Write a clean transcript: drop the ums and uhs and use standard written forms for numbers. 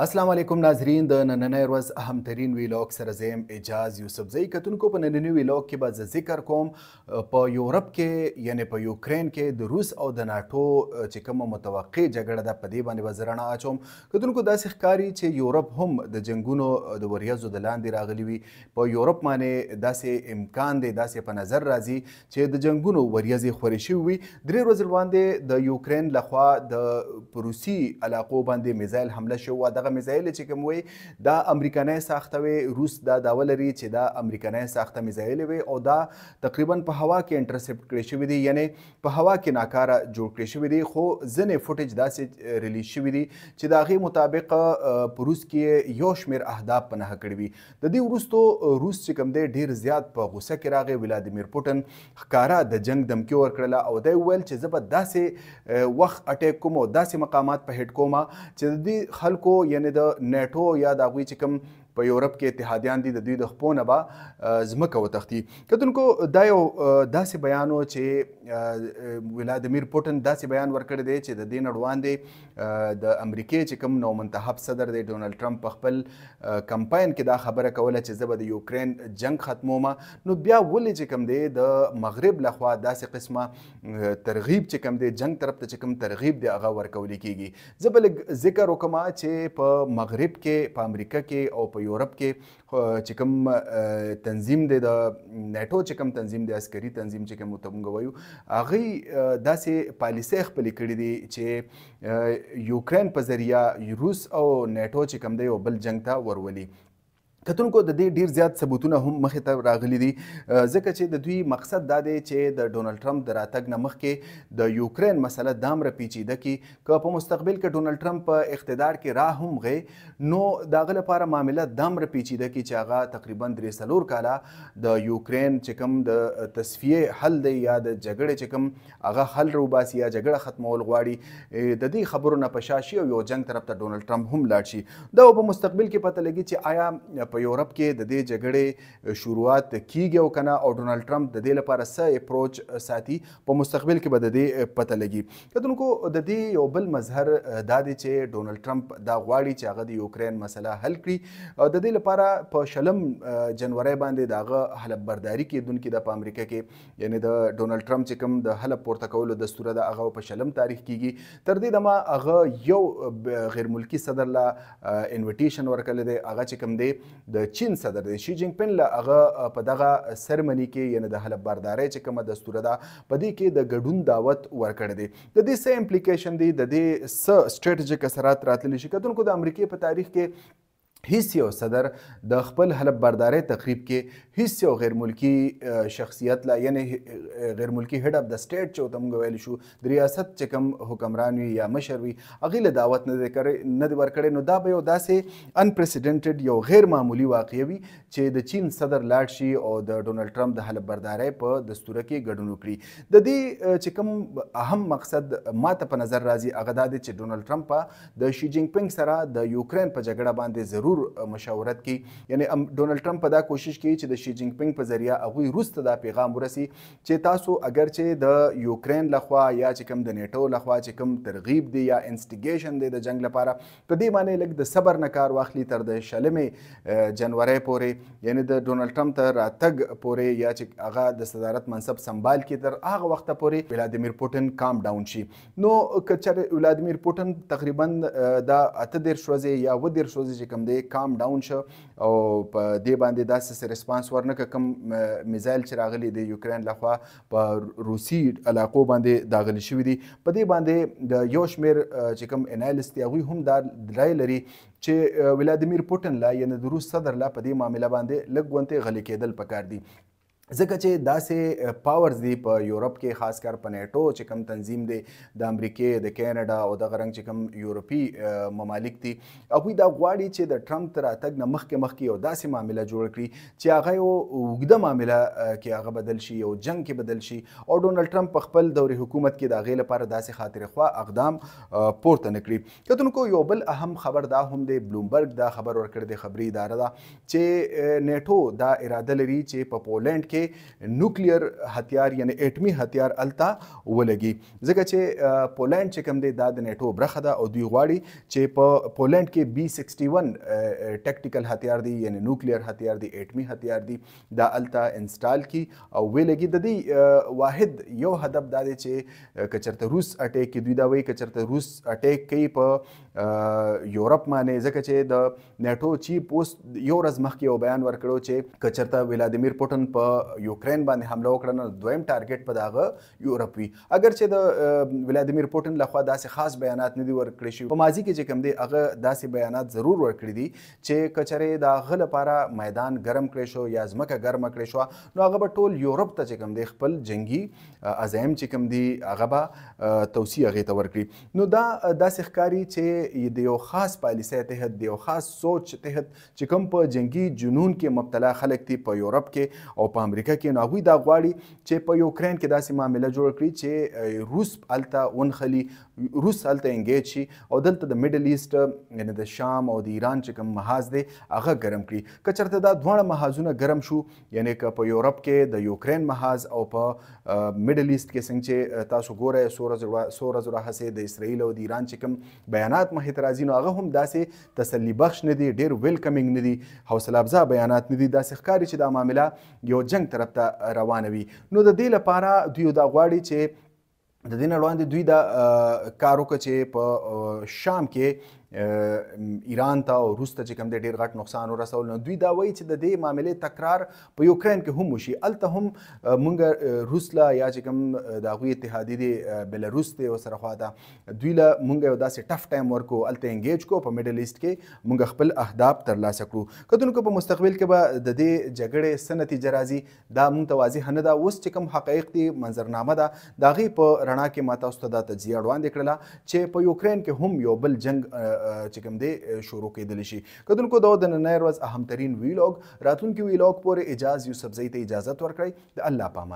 السلام علیکم ناظرین د نننۍ ورځ اهمترین ویلاګ سره زه یم اعجاز یوسفزی. کتونکو په ننني ویلاګ کې به زه ذکر کوم په یورپ کې یعنې په یوکرین کې د روس او د ناټو چې کومه متوقع جګړه ده په دې باندې به زه رڼا اچوم. کتونکو داسې ښکاري چې یورپ هم د جنګونو د وریځو د لاندې راغلي وي. په یورپ باندې داسې امکان دی، داسې په نظر راځي چې د جنګونو وریځې خورې شوي وي. درې ورځې وړاندې د یوکرین لخوا د روسي علاقو باندې میزایل حمله شوې وه. دغه میزایل چې کوم وی دا امریکانۍ ساخته وي. روس دا دعوه لري چې دا امریکانۍ ساخته میزایل وي او دا تقریبا په هوا کې انټرسپټ کړی شوي دي، یعنې په هوا کې ناکاره جوړ کړی شوي دي. خو ځینې فوټیج داسې ریلیز شوي دي چې د هغې مطابق په روس کې یو شمېر اهداف په نښه کړي وي. د دې وروستو روس چې کوم دی ډېر زیات په غوسه کې راغی. ولادیمیر پوټن ښکاره د جنګ دمکي ورکړله او دی وویل چې زه به داسې وخت اټیک کوم او داسې مقامات په هیټ کوم چې د دې خلکو یعنی د نیټو یا د هغوی چې کوم په یورپ کې اتحادیان دي د دوی د خپو نه به ځمکه وتښتي. کتونکو دا یو داسې بیان و چې ولادیمیر پوټن داسې بیان ورکړی دی چې د دې نه وړاندې د امریکې چې کوم نومنتخب صدر دی ډونالډ ټرمپ په خپل کمپاین کې دا خبره کوله چې زه به د یوکرین جنګ ختموم. نو بیا ولې چې کوم دی د مغرب لخوا داسې قسمه ترغیب چې کوم دی جنګ طرف ته چې کوم ترغیب دی هغه ورکولی کیږي. زه به لږ ذکر وکړم چې په مغرب کې، په امریکا کې او په یورپ کې چې کوم تنظیم دی د نیټو چې کوم تنظیم دی، عسکري تنظیم چې کوم ورته موږ وایو، هغوی داسې پالیسۍ خپلې کړي دي چې یوکرین په ذریعه روس او نیټو چې کوم دی یو بل جنګ ته ورولي. کتونکو د دې ډیر زیات ثبوتونه هم مخې ته راغلي دي، ځکه چې د دوی مقصد دا دی چې د ډونالډ ټرمپ د راتګ نه مخکې د یوکرین مسله دامره پیچیده کړي که په مستقبل کې ډونالډ ټرمپ په اقتدار کې را هم غی نو د هغه لپاره معامله دامره پیچیده کړي چې هغه تقریبا 3-4 کاله د یوکرین چې کوم د تصفیې حل دی یا د جګړې چې کوم هغه حل روباسي یا جګړه ختمول غواړي، د دې خبرو نه په شا شي او یو جنګ طرف ته ډونالډ ټرمپ هم لاړ شي. دا په مستقبل کې پته لګي چې آیا په یورپ کې د دې جګړې شروعات کیږي او کنه او ډونالډ ټرمپ د دې لپاره څه اپروچ ساتي، په مستقبل کې به د دې پته لګي. کتونکو د دې یو بل مظهر دا دی چې ډونالډ ټرمپ دا غواړي چې هغه د یوکرین مسله حل کړي او د دې لپاره په 20 جنوري باندې د هغه حلف برداري کیدونکي د په امریکا کې، یعنی د ډونالډ ټرمپ چې کوم د حلف پورته کولو دستور ده هغه په 20 تاریخ کیږي. تر دې دمه هغه یو غیر ملکی صدر لا انویټیشن ورکړی دی، هغه چې کوم دی د چین صدر دی شي جینګ پین له هغه په دغه سرمني کې یعنی د حلف بردارۍ چې کومه دستوره ده په دې کې د ګډون دعوت ورکړی دی. د دې څه امپلیکیشن دی، د دې څه سټریټیجیک اثرات راتللی شي. کتونکو د امریکې په تاریخ کې هیڅ یو صدر د خپل حلف بردارۍ تقریب کې هیڅ یو غیر ملکی شخصیت لا یعنی غیر ملکی هیډ اف د سټیټ چې ورته موږ ویلی شو د ریاست چې کوم حکمران وي یا مشر وي هغې له دعوت نه دی ورکړی. نو دا به یو داسې انپریسیډنټډ یو غیر معمولي واقعه وي چې د چین صدر لاړ شي او د ډونالډ ټرمپ د حلف بردارۍ په دستوره کې ګډون وکړي. د دې چې کوم اهم مقصد ماته په نظر راځي هغه دا دی چې ډونالډ ټرمپ د شي جینګ پینګ سره د یوکرین په جګړه باندې ضرور مشاورت کی، یعنی ډونالډ ټرمپ په دا کوشش کوي چې د شي جینګ پینګ په ذریعه هغوی روس ته دا پیغام ورسي چې تاسو اگر چې د یوکرین لخوا یا چې کوم د نیټو لخوا چې کوم ترغیب دی یا انسټیګیشن دی د جنګ لپاره په دې باندې لږ د صبر نه کار واخلي تر د 20 جنوري پورې، یعنی د ډونالډ ټرمپ ته راتګ پورې یا چې هغه د صدارت منصب سنبال کړي تر هغه وخته پورې ولادیمیر پوټن کام ډاون شي. نو که چېرې ولادیمیر پوټن تقریبا دا 18 ورځې یا 19 ورځې چې کوم دی کام ډاون شو او په دې باندې داسې ریسپانس ورنکړه کوم میزایل چې راغلي د یوکرین لخوا په روسي علاقو باندې داغلي شوي دي، په دې باندې د یو شمېر چې کوم انالیست دي هغوی هم دا رای لري چې ولادیمیر پوټن لا یعنې د روس صدر لا په دې معامله باندې لږ غونتې غلی کېدل پکار دي، ځکه چې داسې پاورز دي په یورپ کې خاص کر په نیټو چې کوم تنظیم دی د امریکې د کینیډا او دغه رنګ چې کوم یورپي ممالک دي هغوی دا غواړي چې د ټرمپ تر راتګ نه مخکې یو داسې معامله جوړ کړي چې هغه یو اوږده معامله کې هغه بدل شي، یو جنګ کې بدل شي او ډونالډ ټرمپ په خپل دورې حکومت کې د هغې لپاره داسې خاطرخوا اقدام پورته نه کړي. کتونکو یو بل اهم خبر دا هم دی، بلومبرګ دا خبر ورکړی دی، خبري اداره ده چې نیټو دا اراده لري چې په پولینډ کې کې نوکلیر هتیار یعنی اټمی هتیار الته ولګي ځکه چې پولند چې کوم دی دا د نیټو برخه ده او دوی غواړي چې په پولند کې B61 ټیکټیکل هتیار دی یعنی نوکلیر هتیار دی اټمی هتیار دی دا الته انسټال کی او ولګي د دې واحد یو هدف دا دی چې کچرته روس اٹیک کی دوی دا وایي کچرته روس اٹیک کوي په یورپ باندې ځکه چې د نیټو چیف پوسټ یو ورځ مخکې یو بیان ورکړو چې کچرته ولادیمیر پوټن په یوکرین باندې حمله وکړه نو دویم ټارګټ په دغه یورپ وي اگر چې د ولادیمیر پوټن لخوا داسې خاص بیانات نه دي ورکړي شوي په ماضي کې چې کوم دی هغه داسې بیانات ضرور ورکړي دي چې کچرې د هغه لپاره میدان ګرم کړی شو یا ځمکه ګرمه کړې شوه نو هغه به ټول یورپ ته چې کوم دی خپل جنګي عزایم چې کوم دی هغه به توصیه هغې ته ورکړي نو دا داسې ښکاري چې د یو خاص پالیسۍ تحت د یو خاص سوچ تحت چې کوم په جنګي جنون کې مبتلا خلک دي په یورپ کې او په امریکا کې نو هغوی دا غواړي چې په یوکرین کې داسې معامله جوړه کړي چې روس هلته ونښلي روس هلته انګیج شي او دلته د میډل ایسټ یعنې د شام او د ایران چې کوم محاذ دی هغه ګرم کړي که چېرته دا دواړه محاذونه ګرم شو یعنې که په یورپ کې د یوکرین محاذ او په میډل ایسټ کې څنګه چې تاسو ګورئ څو ورځو راهیسې د اسرائیل او د ایران چې کوم بیانات مخې ته راځي نو هغه هم داسې تسلي بخش نه دي ډېر ویلکمینګ نه دي حوصله افزا بیانات نه دي داسې ښکاري چې دا معامله یو جنګ طرف ته روانه وي نو د دې لپاره دوی دا غواړي چې د دې نه وړاندې دوی دا کار وکړه چې په شام کې ایران ته او روس ته چې کوم دی ډېر غټ نقصان ورسول نو دوی دا وایي چې د دې معاملې تکرار په یوکرین کې هم وشي هلته هم مونږ روس له یا چې کوم د هغوی اتحادي دی بلاروس دی ورسره خواته دوی له مونږ یو داسې ټف ټایم ورکو هلته انګیج کو په میډل ایسټ کې مونږ خپل اهداف ترلاسه کړو کتونکو په مستقبل کې به د دې جګړې څه نتیجه راځي دا مونږ ته واضح نه ده اوس چې کوم حقایق دي منظرنامه ده د هغې په رڼا کې ما تاسو ته دا تجزیه وړاندې کړله چې په یوکرین کې هم یو بل جنګ چې کوم دی شروع کېدلی شي کتونکو دا د نننۍ ورځ اهمترین ویلاګ راتلونکي ویلاګ پورې اجاز یوسفزۍ ته اجازت ورکړئ د الله په امان